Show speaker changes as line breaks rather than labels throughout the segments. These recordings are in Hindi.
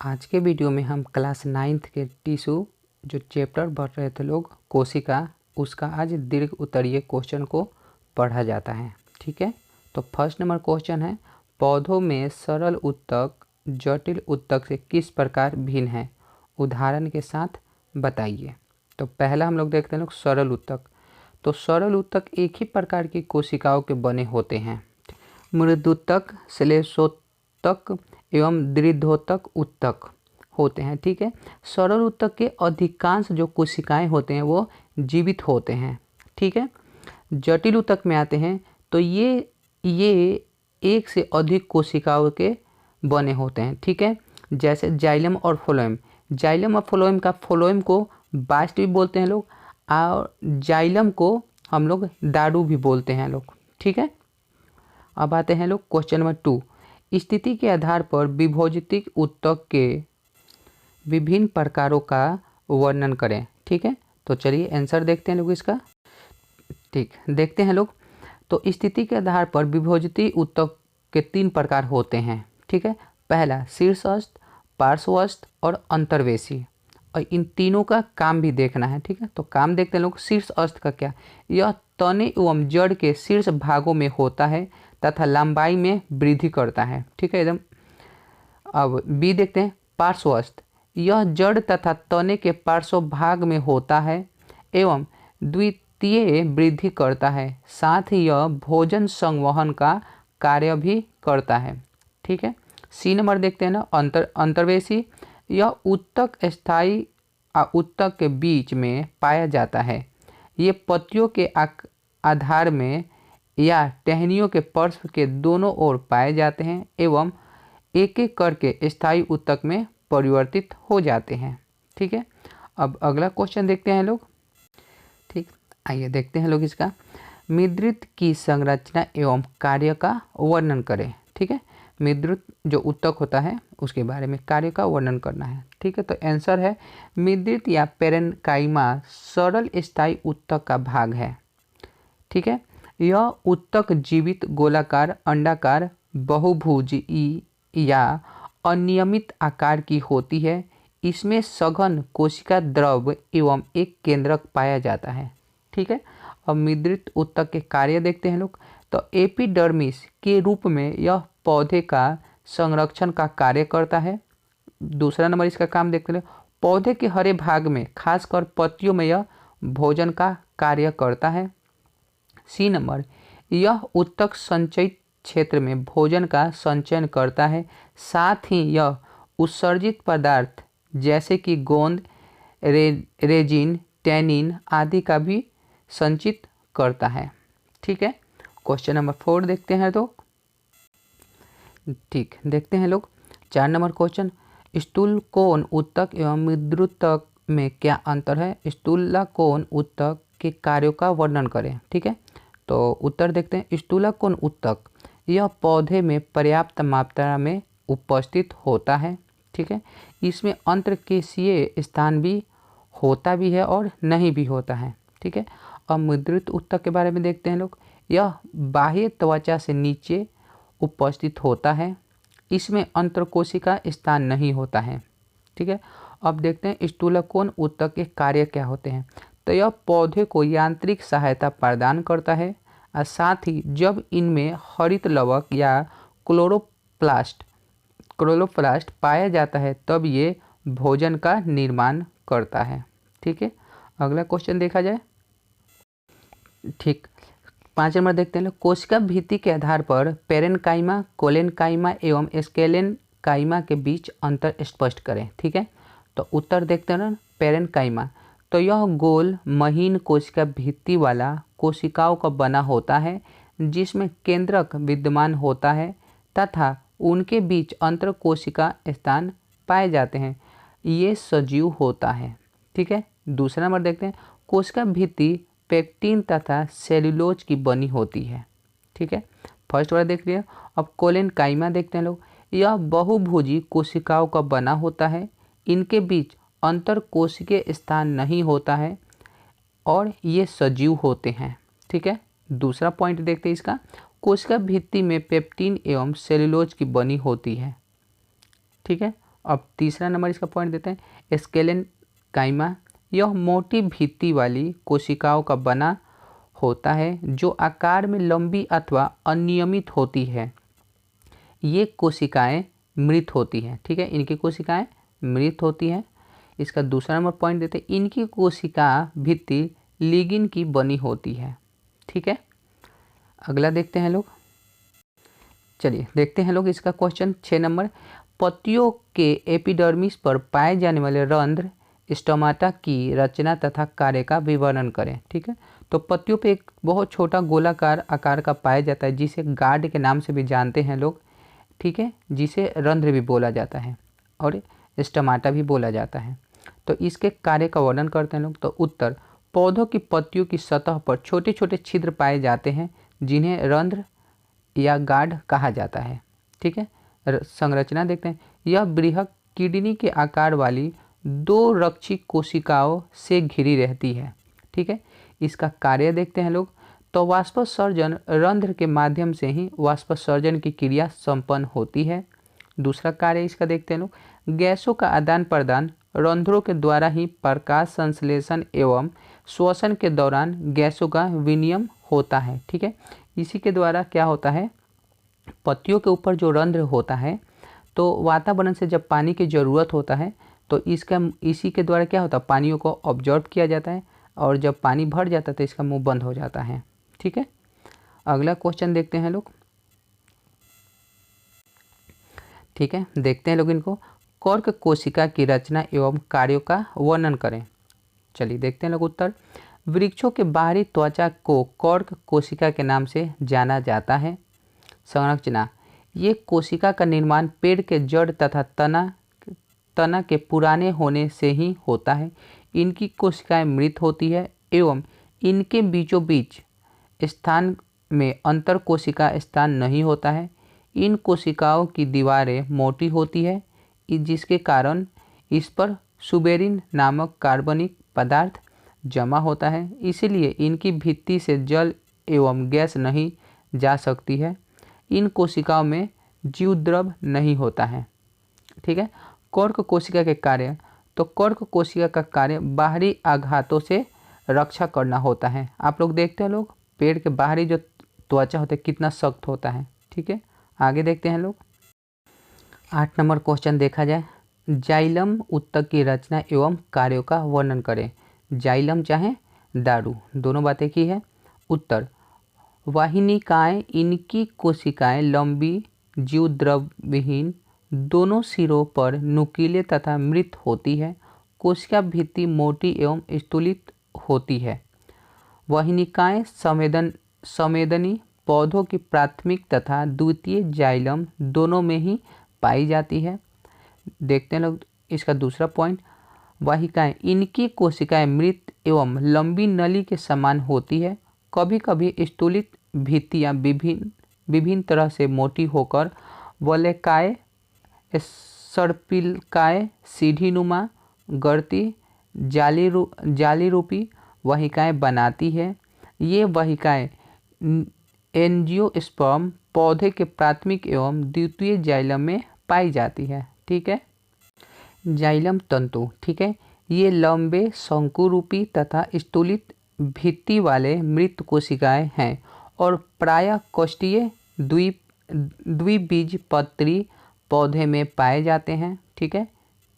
आज के वीडियो में हम क्लास 9th के टिश्यू जो चैप्टर पढ़ रहे थे लोग कोशिका, उसका आज दीर्घ उत्तरीय क्वेश्चन को पढ़ा जाता है। ठीक है, तो फर्स्ट नंबर क्वेश्चन है, पौधों में सरल ऊतक जटिल ऊतक से किस प्रकार भिन्न है, उदाहरण के साथ बताइए। तो पहला हम लोग देखते हैं लोग सरल ऊतक। तो सरल ऊतक एक ही प्रकार की कोशिकाओं के बने होते हैं। मृदूतक, श्लेषोतक एवं दृढ़ोतक ऊतक होते हैं। ठीक है, सरल ऊतक के अधिकांश जो कोशिकाएं होते हैं वो जीवित होते हैं। ठीक है, जटिल ऊतक में आते हैं तो ये एक से अधिक कोशिकाओं के बने होते हैं। ठीक है, जैसे जाइलम और फ्लोएम। जाइलम और फ्लोएम का फ्लोएम को बास्ट भी बोलते हैं लोग, और जाइलम को हम लोग दारू भी बोलते हैं लोग। ठीक है, अब आते हैं लोग क्वेश्चन नंबर 2। स्थिति के आधार पर विभोजित ऊतक के विभिन्न प्रकारों का वर्णन करें। ठीक है, तो चलिए आंसर देखते हैं लोग इसका। ठीक, देखते हैं लोग। तो स्थिति के आधार पर विभोजित ऊतक के 3 प्रकार होते हैं। ठीक है, पहला शीर्षस्थ, पार्श्वस्थ और अंतर्वेशी, और इन तीनों का काम भी देखना है। ठीक है, तो काम देखते हैं लोग। शीर्षस्थ का क्या, यह तने एवं जड़ के शीर्ष भागों में होता है तथा लंबाई में वृद्धि करता है। ठीक है एकदम। अब बी देखते हैं, पार्श्वस्थ। यह जड़ तथा तने के पार्श्व भाग में होता है एवं द्वितीय वृद्धि करता है, साथ ही यह भोजन संवहन का कार्य भी करता है। ठीक है, सी नंबर देखते हैं ना, अंतर्वेशी। यह ऊतक स्थायी ऊतक के बीच में पाया जाता है। ये पत्तियों के आधार में या टहनियों के पार्श्व के दोनों ओर पाए जाते हैं एवं एक एक करके स्थायी ऊतक में परिवर्तित हो जाते हैं। ठीक है, अब अगला क्वेश्चन देखते हैं लोग। ठीक, आइए देखते हैं लोग इसका। मृदुत की संरचना एवं कार्य का वर्णन करें। ठीक है, मृदुत जो ऊतक होता है उसके बारे में कार्य का वर्णन करना है। ठीक है, तो आंसर है मृदुत या पेरेन्काइमा सरल स्थायी ऊतक का भाग है। ठीक है, यह ऊतक जीवित, गोलाकार, अंडाकार, बहुभुजी या अनियमित आकार की होती है। इसमें सघन कोशिका द्रव एवं एक केंद्रक पाया जाता है। ठीक है, अब मृदुत ऊतक के कार्य देखते हैं लोग। तो एपिडर्मिस के रूप में यह पौधे का संरक्षण का कार्य करता है। दूसरा नंबर इसका काम देखते हैं, पौधे के हरे भाग में खासकर पत्तियों में यह भोजन का कार्य करता है। सी नंबर, यह ऊतक संचयित क्षेत्र में भोजन का संचयन करता है, साथ ही यह उत्सर्जित पदार्थ जैसे कि गोंद, रेजिन, टैनिन आदि का भी संचित करता है। ठीक है, क्वेश्चन नंबर 4 देखते हैं। तो ठीक, देखते हैं लोग 4 नंबर क्वेश्चन, स्थूलकोण ऊतक एवं मृदुतक में क्या अंतर है, स्थूलकोण ऊतक के कार्यों का वर्णन करें। ठीक है, तो उत्तर देखते हैं। स्थूलकोण ऊतक यह पौधे में पर्याप्त मात्रा में उपस्थित होता है। ठीक है, इसमें अंतर्केशीय स्थान भी होता भी है और नहीं भी होता है। ठीक है, अब मृदुत ऊतक के बारे में देखते हैं लोग। यह बाह्य त्वचा से नीचे उपस्थित होता है। इसमें अंतर्कोशिका स्थान नहीं होता है। ठीक है, अब देखते हैं स्थूलकोण ऊतक के कार्य क्या होते हैं। तो यह पौधे को यांत्रिक सहायता प्रदान करता है, और साथ ही जब इनमें हरित लवक या क्लोरोप्लास्ट पाया जाता है तब ये भोजन का निर्माण करता है। ठीक है, अगला क्वेश्चन देखा जाए। ठीक, 5 नंबर देखते हैं। कोशिका भित्ति के आधार पर पेरेन्काइमा, कोलेन्काइमा एवं स्केलेन्काइमा के बीच अंतर स्पष्ट करें। ठीक है, तो उत्तर देखते हैं पेरेन्काइमा। तो यह गोल महीन कोशिका भित्ति वाला कोशिकाओं का बना होता है, जिसमें केंद्रक विद्यमान होता है तथा उनके बीच अंतर कोशिका स्थान पाए जाते हैं। ये सजीव होता है। ठीक है, दूसरा नंबर देखते हैं। कोशिका भित्ति पेक्टिन तथा सेल्यूलोज की बनी होती है। ठीक है, फर्स्ट वाला देख लिया। अब कोलेन्काइमा देखते हैं लोग। यह बहुभुजी कोशिकाओं का बना होता है। इनके बीच अंतर कोशिकीय स्थान नहीं होता है और ये सजीव होते हैं। ठीक है, दूसरा पॉइंट देखते हैं इसका। कोशिका भित्ति में पेप्टिन एवं सेल्यूलोज की बनी होती है। ठीक है, अब तीसरा नंबर इसका पॉइंट देते हैं स्केलेनकाइमा। यह मोटी भित्ति वाली कोशिकाओं का बना होता है जो आकार में लंबी अथवा अनियमित होती है। ये कोशिकाएं मृत होती हैं, ठीक है, इनकी कोशिकाएं मृत होती हैं। इसका दूसरा नंबर पॉइंट देते हैं इनकी कोशिका भित्ति लिगिन की बनी होती है, ठीक है। अगला देखते हैं लोग, चलिए देखते हैं लोग इसका क्वेश्चन 6 नंबर। पत्तियों के एपिडर्मिस पर पाए जाने वाले रंध्र स्टोमाटा की रचना तथा कार्य का विवरण करें, ठीक है। तो पत्तियों पे एक बहुत छोटा गोलाकार आकार का पाया जाता है जिसे गार्ड के नाम से भी जानते हैं लोग, ठीक है, जिसे रंध्र भी बोला जाता है और स्टोमाटा भी बोला जाता है। तो इसके कार्य का वर्णन करते हैं लोग। तो उत्तर, पौधों की पत्तियों की सतह पर छोटे छोटे छिद्र पाए जाते हैं जिन्हें रंध्र या गार्ड कहा जाता है, ठीक है। संरचना देखते हैं, यह बृहद किडनी के आकार वाली 2 रक्षी कोशिकाओं से घिरी रहती है, ठीक है। इसका कार्य देखते हैं लोग। तो वाष्पोत्सर्जन रंध्र के माध्यम से ही वाष्पोत्सर्जन की क्रिया संपन्न होती है। दूसरा कार्य इसका देखते हैं लोग, गैसों का आदान प्रदान रंध्रों के द्वारा ही प्रकाश संश्लेषण एवं श्वसन के दौरान गैसों का विनिमय होता है, ठीक है। इसी के द्वारा क्या होता है, पत्तियों के ऊपर जो रंध्र होता है तो वातावरण से जब पानी की ज़रूरत होता है तो इसी के द्वारा क्या होता है, पानियों को ऑब्जर्व किया जाता है और जब पानी भर जाता है तो इसका मुंह बंद हो जाता है, ठीक है। अगला क्वेश्चन देखते हैं लोग, ठीक है, देखते हैं लोग इनको। कर्क कोशिका की रचना एवं कार्यों का वर्णन करें। चलिए देखते हैं लोग उत्तर, वृक्षों के बाहरी त्वचा को कर्क कोशिका के नाम से जाना जाता है। संरचना, ये कोशिका का निर्माण पेड़ के जड़ तथा तना के पुराने होने से ही होता है। इनकी कोशिकाएं मृत होती है एवं इनके बीचों बीच स्थान में अंतर कोशिका स्थान नहीं होता है। इन कोशिकाओं की दीवारें मोटी होती है जिसके कारण इस पर सुबेरिन नामक कार्बनिक पदार्थ जमा होता है, इसीलिए इनकी भित्ति से जल एवं गैस नहीं जा सकती है। इन कोशिकाओं में जीवद्रव नहीं होता है, ठीक है। कर्क कोशिका के कार्य, तो कर्क कोशिका का कार्य बाहरी आघातों से रक्षा करना होता है। आप लोग देखते हैं लोग पेड़ के बाहरी जो त्वचा होता है कितना सख्त होता है, ठीक है। आगे देखते हैं लोग 8 नंबर क्वेश्चन देखा जाए, जाइलम उत्तक की रचना एवं कार्यों का वर्णन करें। जाइलम चाहे दारू, दोनों बातें की है। उत्तर, वाहिनिकाएं इनकी कोशिकाएं लंबी जीवद्रवहीन दोनों सिरों पर नुकीले तथा मृत होती है। कोशिका भित्ति मोटी एवं स्थूलित होती है। वाहिनिकाएं संवेदनी पौधों की प्राथमिक तथा द्वितीय जाइलम दोनों में ही पाई जाती है। देखते हैं लोग इसका दूसरा पॉइंट, वाहिकाएं इनकी कोशिकाएं मृत एवं लंबी नली के समान होती है। कभी कभी स्थूलित भित्तियां विभिन्न तरह से मोटी होकर वलयकाय, सर्पिलकाय, सीढ़ीनुमा, गड़ती, जाली रूपी वाहिकाएं बनाती है। ये वाहिकाएं एंजियोस्पर्म पौधे के प्राथमिक एवं द्वितीय जाइलम में पाई जाती है, ठीक है। जाइलम तंतु, ठीक है, ये लंबे शंकुरूपी तथा स्थूलित भित्ति वाले मृत कोशिकाएं हैं और प्रायः कोष्ठीय द्विबीजपत्री पौधे में पाए जाते हैं, ठीक है।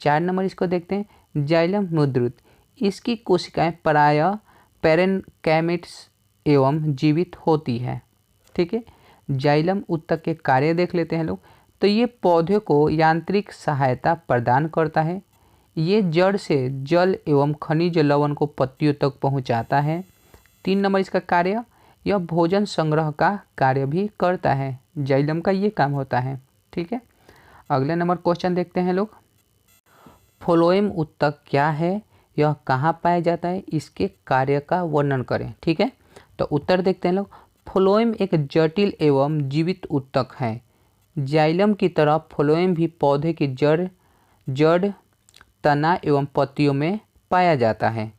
4 नंबर इसको देखते हैं, जाइलम मुद्रित, इसकी कोशिकाएं प्रायः पैरेन्काइम्स एवं जीवित होती है, ठीक है। जाइलम उत्तक के कार्य देख लेते हैं लोग। तो ये पौधे को यांत्रिक सहायता प्रदान करता है। ये जड़ से जल एवं खनिज लवण को पत्तियों तक पहुंचाता है। 3 नंबर इसका कार्य, यह भोजन संग्रह का कार्य भी करता है। जाइलम का ये काम होता है, ठीक है। अगले नंबर क्वेश्चन देखते हैं लोग, फ्लोएम उत्तक क्या है, यह कहाँ पाया जाता है, इसके कार्य का वर्णन करें, ठीक है। तो उत्तर देखते हैं लोग, फ्लोएम एक जटिल एवं जीवित उत्तक है। जाइलम की तरह फ्लोएम भी पौधे की जड़ तना एवं पत्तियों में पाया जाता है।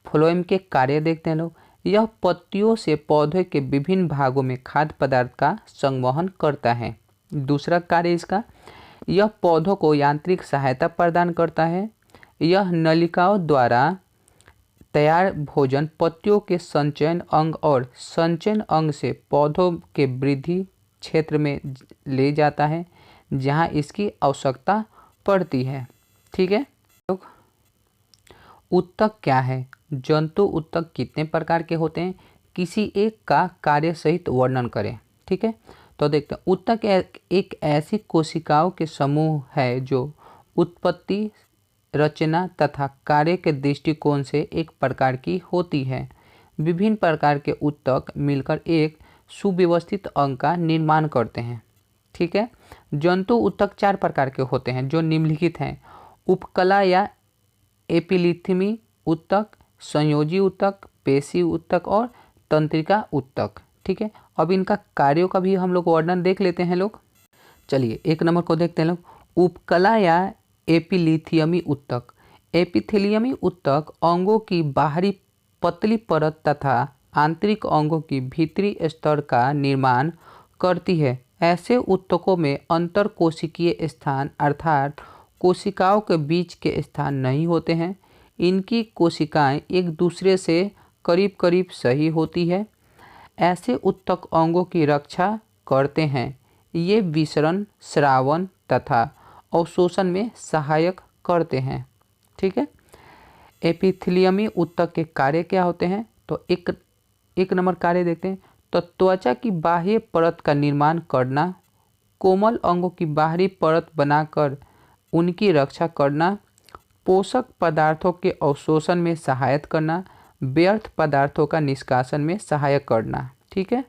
फ्लोएम के कार्य देखते हैं लोग, यह पत्तियों से पौधे के विभिन्न भागों में खाद्य पदार्थ का संवहन करता है। दूसरा कार्य इसका, यह पौधों को यांत्रिक सहायता प्रदान करता है। यह नलिकाओं द्वारा तैयार भोजन पत्तियों के संचयन अंग और संचयन अंग से पौधों के वृद्धि क्षेत्र में ले जाता है जहां इसकी आवश्यकता पड़ती है। ठीक है। उत्तक क्या है? जंतु उत्तक कितने प्रकार के होते हैं? किसी एक का कार्य सहित वर्णन करें। ठीक है, तो देखते हैं। उत्तक एक ऐसी कोशिकाओं के समूह है जो उत्पत्ति, रचना तथा कार्य के दृष्टिकोण से एक प्रकार की होती है। विभिन्न प्रकार के उत्तक मिलकर एक सुव्यवस्थित अंग का निर्माण करते हैं। ठीक है। जंतु उत्तक 4 प्रकार के होते हैं जो निम्नलिखित हैं। उपकला या एपिलिथमी उत्तक, संयोजी उत्तक, पेशी उत्तक और तंत्रिका उत्तक। ठीक है, अब इनका कार्यों का भी हम लोग वर्णन देख लेते हैं लोग। चलिए 1 नंबर को देखते हैं लोग। उपकला या एपिलिथियमी उत्तक। एपिथेलियमी उत्तक अंगों की बाहरी पतली परत तथा आंतरिक अंगों की भीतरी स्तर का निर्माण करती है। ऐसे उत्तकों में अंतरकोशिकीय स्थान अर्थात कोशिकाओं के बीच के स्थान नहीं होते हैं। इनकी कोशिकाएं एक दूसरे से करीब करीब सही होती है। ऐसे उत्तक अंगों की रक्षा करते हैं। ये विसरण, स्रावन तथा अवशोषण में सहायक करते हैं। ठीक है। एपिथेलियमी उत्तक के कार्य क्या होते हैं? तो एक नंबर कार्य देखते हैं। तो त्वचा की बाह्य परत का निर्माण करना, कोमल अंगों की बाहरी परत बनाकर उनकी रक्षा करना, पोषक पदार्थों के अवशोषण में सहायता करना, व्यर्थ पदार्थों का निष्कासन में सहायक करना। ठीक है।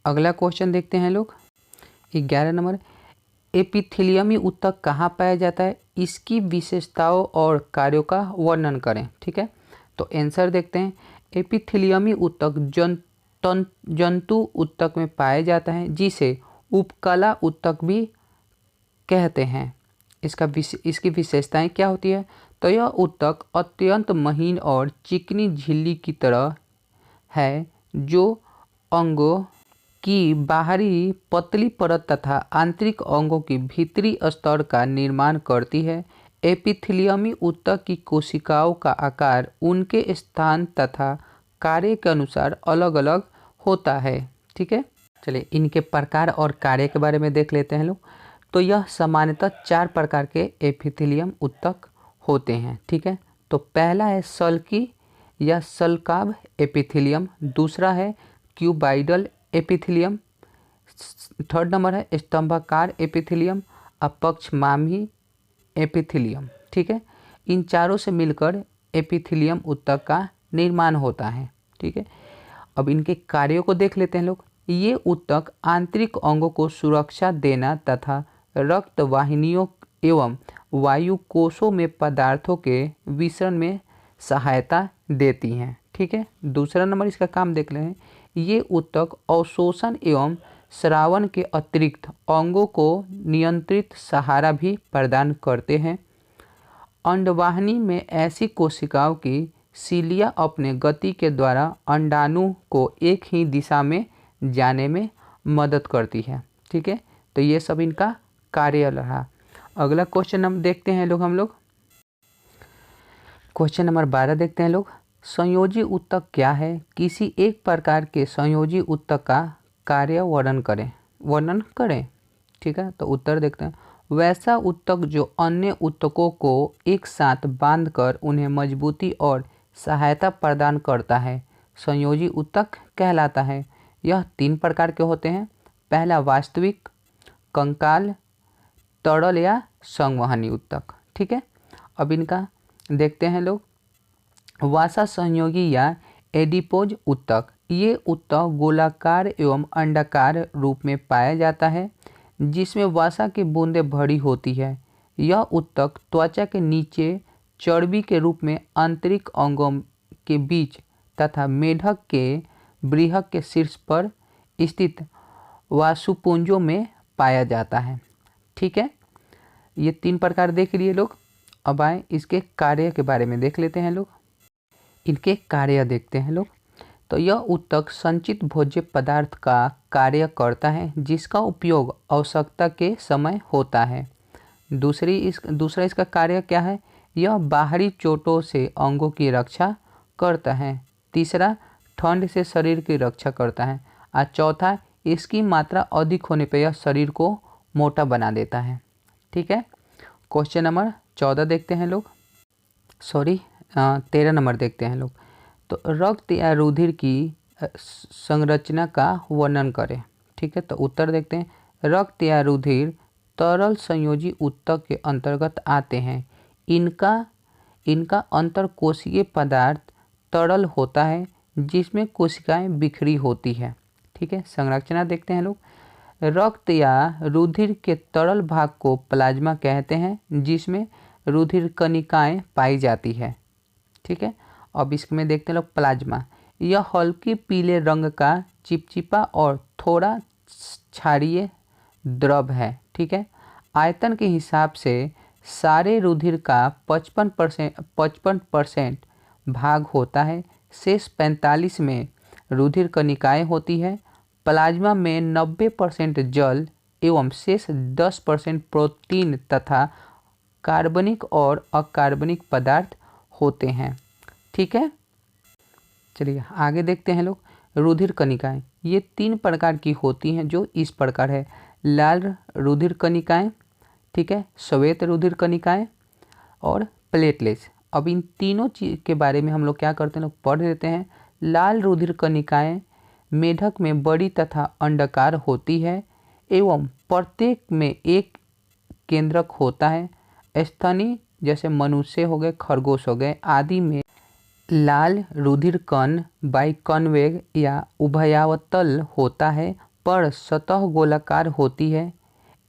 अगला क्वेश्चन देखते हैं लोग। 11 नंबर। एपिथेलियमी उत्तक कहाँ पाया जाता है? इसकी विशेषताओं और कार्यों का वर्णन करें। ठीक है, तो आंसर देखते हैं। एपिथेलियमी उत्तक जंतु उत्तक में पाया जाता है जिसे उपकला उत्तक भी कहते हैं। इसकी विशेषताएं क्या होती है? तो यह उत्तक अत्यंत महीन और चिकनी झिल्ली की तरह है जो अंगों की बाहरी पतली परत तथा आंतरिक अंगों की भीतरी स्तर का निर्माण करती है। एपिथेलियमी उत्तक की कोशिकाओं का आकार उनके स्थान तथा कार्य के अनुसार अलग अलग होता है। ठीक है, चलिए इनके प्रकार और कार्य के बारे में देख लेते हैं लोग। तो यह सामान्यतः 4 प्रकार के एपिथेलियम उत्तक होते हैं। ठीक है, तो पहला है सल्की या सल्काभ एपिथेलियम, दूसरा है क्यूबाइडल एपिथेलियम, 3rd नंबर है स्तंभाकार एपिथेलियम, अपक्षमामी एपिथेलियम। ठीक है, इन चारों से मिलकर एपिथेलियम उत्तक का निर्माण होता है। ठीक है, अब इनके कार्यों को देख लेते हैं लोग। ये उत्तक आंतरिक अंगों को सुरक्षा देना तथा रक्त वाहिनियों एवं वायु कोशों में पदार्थों के विसरण में सहायता देती हैं। ठीक है, दूसरा नंबर इसका काम देख लें। ये उत्तक अवशोषण एवं स्रावन के अतिरिक्त अंगों को नियंत्रित सहारा भी प्रदान करते हैं। अंडवाहिनी में ऐसी कोशिकाओं की सीलिया अपने गति के द्वारा अंडाणु को एक ही दिशा में जाने में मदद करती है। ठीक है, तो ये सब इनका कार्य रहा। अगला क्वेश्चन हम देखते हैं हम लोग क्वेश्चन नंबर 12 देखते हैं लोग। संयोजी उत्तक क्या है? किसी एक प्रकार के संयोजी उत्तक का कार्य वर्णन करें। ठीक है, तो उत्तर देखते हैं। वैसा उत्तक जो अन्य उत्तकों को एक साथ बांधकर उन्हें मजबूती और सहायता प्रदान करता है संयोजी उत्तक कहलाता है। यह 3 प्रकार के होते हैं। पहला वास्तविक, कंकाल, तरल या संवहनी उत्तक। ठीक है, अब इनका देखते हैं लोग। वासा संयोगी या एडिपोज उत्तक। ये उत्तक गोलाकार एवं अंडाकार रूप में पाया जाता है जिसमें वसा की बूंदें भरी होती है। यह उत्तक त्वचा के नीचे चर्बी के रूप में आंतरिक अंगों के बीच तथा मेढक के बृहक के शीर्ष पर स्थित वासुपुंजों में पाया जाता है। ठीक है, ये 3 प्रकार देख लिए लोग। अब आए इसके कार्य के बारे में देख लेते हैं लोग। इनके कार्य देखते हैं लोग। तो यह उत्तक संचित भोज्य पदार्थ का कार्य करता है जिसका उपयोग आवश्यकता के समय होता है। दूसरा इसका कार्य क्या है, यह बाहरी चोटों से अंगों की रक्षा करता है। तीसरा, ठंड से शरीर की रक्षा करता है। और चौथा, इसकी मात्रा अधिक होने पर यह शरीर को मोटा बना देता है। ठीक है, क्वेश्चन नंबर 14 देखते हैं लोग, 13 नंबर देखते हैं लोग। तो रक्त या रुधिर की संरचना का वर्णन करें। ठीक है, तो उत्तर देखते हैं। रक्त या रुधिर तरल संयोजी ऊतक के अंतर्गत आते हैं। इनका अंतरकोशिकीय पदार्थ तरल होता है जिसमें कोशिकाएं बिखरी होती है। ठीक है, संरचना देखते हैं लोग। रक्त या रुधिर के तरल भाग को प्लाज्मा कहते हैं जिसमें रुधिर कणिकाएं पाई जाती है। ठीक है, अब इसमें देखते हैं लोग प्लाज्मा। यह हल्के पीले रंग का चिपचिपा और थोड़ा क्षारीय द्रव है। ठीक है, आयतन के हिसाब से सारे रुधिर का 55% भाग होता है। शेष 45 में रुधिर कणिकाएं होती है। प्लाज्मा में 90% जल एवं शेष 10% प्रोटीन तथा कार्बनिक और अकार्बनिक पदार्थ होते हैं। ठीक है, चलिए आगे देखते हैं लोग। रुधिर कणिकाएं ये 3 प्रकार की होती हैं जो इस प्रकार है। लाल रुधिर कणिकाएं, ठीक है, श्वेत रुधिर कणिकाएं और प्लेटलेट्स। अब इन तीनों चीज़ के बारे में हम लोग क्या करते हैं, लोग पढ़ लेते हैं। लाल रुधिर कणिकाएं मेढक में बड़ी तथा अंडाकार होती है एवं प्रत्येक में एक केंद्रक होता है। स्तनी जैसे मनुष्य हो गए, खरगोश हो गए आदि में लाल रुधिर कण बाइकॉन्वेव या उभयावतल होता है पर सतह गोलाकार होती है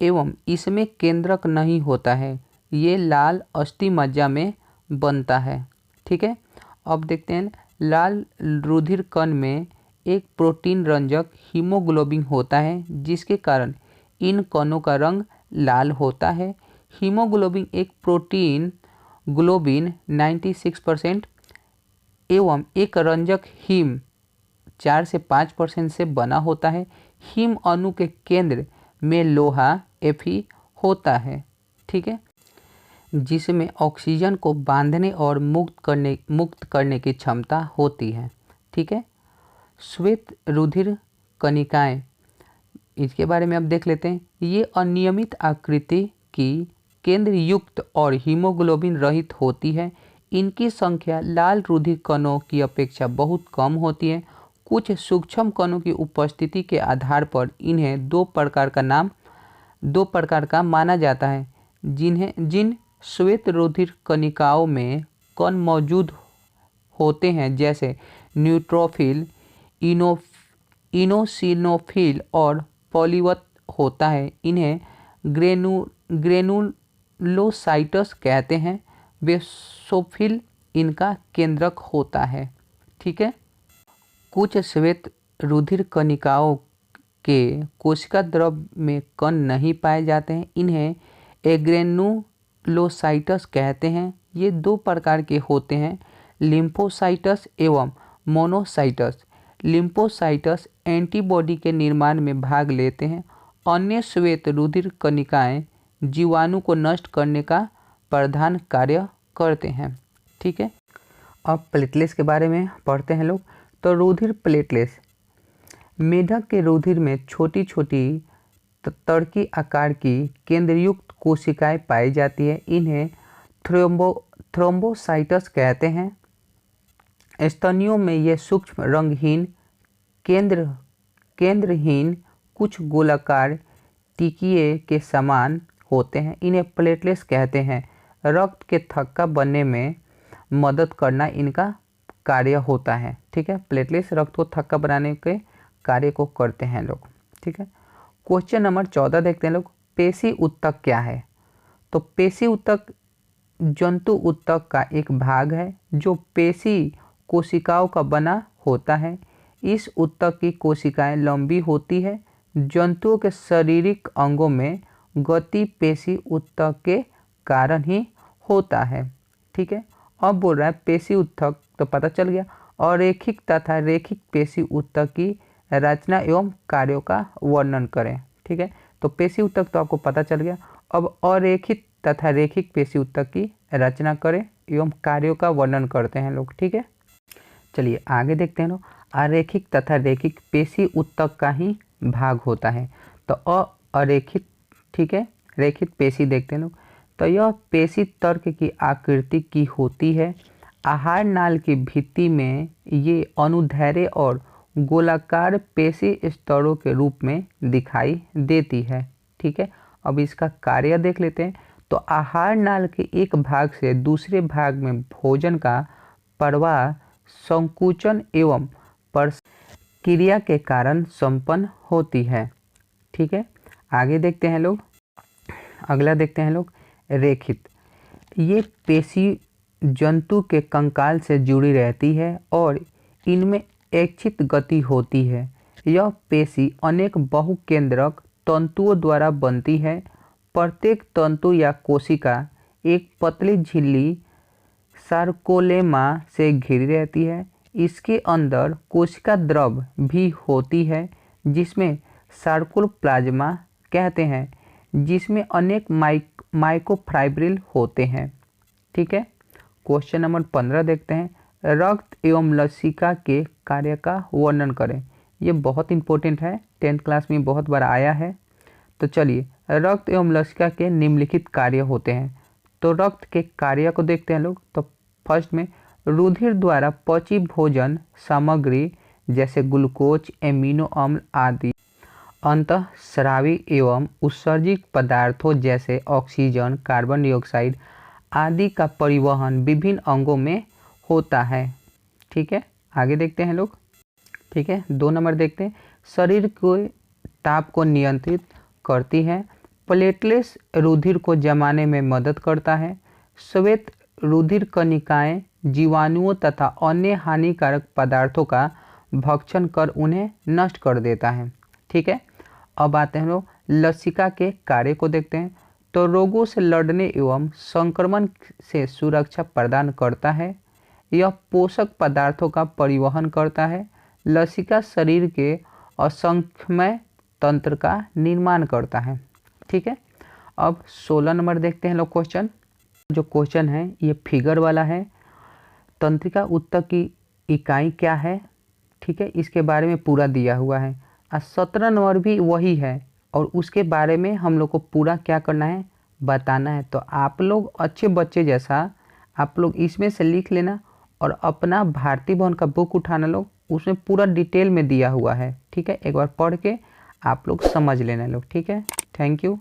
एवं इसमें केंद्रक नहीं होता है। ये लाल अस्थिमज्जा में बनता है। ठीक है, अब देखते हैं लाल रुधिर कण में एक प्रोटीन रंजक हीमोग्लोबिन होता है जिसके कारण इन कणों का रंग लाल होता है। हीमोग्लोबिन एक प्रोटीन ग्लोबिन 96% एवं एक रंजक हीम 4 से 5% से बना होता है। हीम अणु के केंद्र में लोहा Fe होता है। ठीक है, जिसमें ऑक्सीजन को बांधने और मुक्त करने की क्षमता होती है। ठीक है, श्वेत रुधिर कणिकाएं, इसके बारे में अब देख लेते हैं। ये अनियमित आकृति की केंद्र युक्त और हीमोग्लोबिन रहित होती है। इनकी संख्या लाल रुधिर कणों की अपेक्षा बहुत कम होती है। कुछ सूक्ष्म कणों की उपस्थिति के आधार पर इन्हें दो प्रकार का माना जाता है। जिन श्वेत रुधिर कणिकाओं में कण मौजूद होते हैं जैसे न्यूट्रोफिल, इनोसिनोफिल और पॉलीवत होता है, इन्हें ग्रेनुलोसाइट्स कहते हैं। बेसोफिल इनका केंद्रक होता है। ठीक है, कुछ श्वेत रुधिर कणिकाओं के कोशिका द्रव में कण नहीं पाए जाते हैं, इन्हें ग्रेनुलोसाइट्स कहते हैं। ये 2 प्रकार के होते हैं, लिम्फोसाइट्स एवं मोनोसाइट्स। लिम्फोसाइट्स एंटीबॉडी के निर्माण में भाग लेते हैं। अन्य श्वेत रुधिर कणिकाएं जीवाणु को नष्ट करने का प्रधान कार्य करते हैं। ठीक है, अब प्लेटलेट्स के बारे में पढ़ते हैं लोग। तो रुधिर प्लेटलेट्स मेढक के रुधिर में छोटी छोटी तड़की आकार की केंद्रयुक्त कोशिकाएं पाई जाती है, इन्हें थ्रोम्बोसाइट्स कहते हैं। स्तनियों में ये सूक्ष्म रंगहीन केंद्रहीन कुछ गोलाकार टिकिए के समान होते हैं, इन्हें प्लेटलेट्स कहते हैं। रक्त के थक्का बनने में मदद करना इनका कार्य होता है। ठीक है, प्लेटलेट्स रक्त को थक्का बनाने के कार्य को करते हैं लोग। ठीक है, क्वेश्चन नंबर 14 देखते हैं लोग। पेशी ऊतक क्या है? तो पेशी ऊतक जंतु ऊतक का एक भाग है जो पेशी कोशिकाओं का बना होता है। इस ऊतक की कोशिकाएं लंबी होती है। जंतुओं के शारीरिक अंगों में गति पेशी ऊतक के कारण ही होता है। ठीक है, अब बोल रहा है पेशी ऊतक, तो पता चल गया। अरेखिक तथा रेखिक पेशी ऊतक की रचना एवं कार्यों का वर्णन करें। ठीक है, तो पेशी ऊतक तो आपको पता चल गया। अब अरेखिक तथा रेखिक पेशी ऊतक की रचना करें एवं कार्यों का वर्णन करते हैं लोग। ठीक है, चलिए आगे देखते हैं लोग। अरेखिक तथा रेखिक पेशी ऊतक का ही भाग होता है। तो अरेखिक, ठीक है, रेखिक पेशी देखते हैं लोग। तो यह पेशी तर्क की आकृति की होती है। आहार नाल की भित्ति में ये अनुदैर्ध्य और गोलाकार पेशी स्तरों के रूप में दिखाई देती है। ठीक है, अब इसका कार्य देख लेते हैं। तो आहार नाल के एक भाग से दूसरे भाग में भोजन का प्रवाह संकुचन एवं क्रिया के कारण संपन्न होती है। ठीक है, आगे देखते हैं लोग। अगला देखते हैं लोग रेखित। ये पेशी जंतु के कंकाल से जुड़ी रहती है और इनमें ऐच्छिक गति होती है। यह पेशी अनेक बहुकेंद्रक तंतुओं द्वारा बनती है। प्रत्येक तंतु या कोशिका एक पतली झिल्ली सार्कोलेमा से घिरी रहती है। इसके अंदर कोशिका द्रव भी होती है जिसमें सार्कोप्लाज्मा कहते हैं, जिसमें अनेक माइक्रोफाइब्रिल होते हैं। ठीक है, क्वेश्चन नंबर 15 देखते हैं। रक्त एवं लसिका के कार्य का वर्णन करें। ये बहुत इंपॉर्टेंट है, 10th क्लास में बहुत बार आया है। तो चलिए, रक्त एवं लसिका के निम्नलिखित कार्य होते हैं। तो रक्त के कार्य को देखते हैं लोग। तो फर्स्ट में रुधिर द्वारा पची भोजन सामग्री जैसे ग्लूकोज, एमिनो अम्ल आदि अंतःस्रावी एवं उत्सर्जित पदार्थों जैसे ऑक्सीजन, कार्बन डाइऑक्साइड आदि का परिवहन विभिन्न अंगों में होता है। ठीक है, आगे देखते हैं लोग। ठीक है, 2 नंबर देखते हैं। शरीर के ताप को नियंत्रित करती है। प्लेटलेट्स रुधिर को जमाने में मदद करता है। श्वेत रुधिर कणिकाएं जीवाणुओं तथा अन्य हानिकारक पदार्थों का भक्षण कर उन्हें नष्ट कर देता है। ठीक है, अब आते हैं लोग लसिका के कार्य को देखते हैं। तो रोगों से लड़ने एवं संक्रमण से सुरक्षा प्रदान करता है। यह पोषक पदार्थों का परिवहन करता है। लसिका शरीर के असंख्यमय तंत्र का निर्माण करता है। ठीक है, अब 16 नंबर देखते हैं लोग क्वेश्चन। जो क्वेश्चन है ये फिगर वाला है। तंत्रिका ऊतक की इकाई क्या है, ठीक है, इसके बारे में पूरा दिया हुआ है। और 17 नंबर भी वही है और उसके बारे में हम लोग को पूरा क्या करना है, बताना है। तो आप लोग अच्छे बच्चे जैसा आप लोग इसमें से लिख लेना और अपना भारती भवन का बुक उठाना लोग, उसमें पूरा डिटेल में दिया हुआ है। ठीक है, एक बार पढ़ के आप लोग समझ लेना लोग। ठीक है, थैंक यू।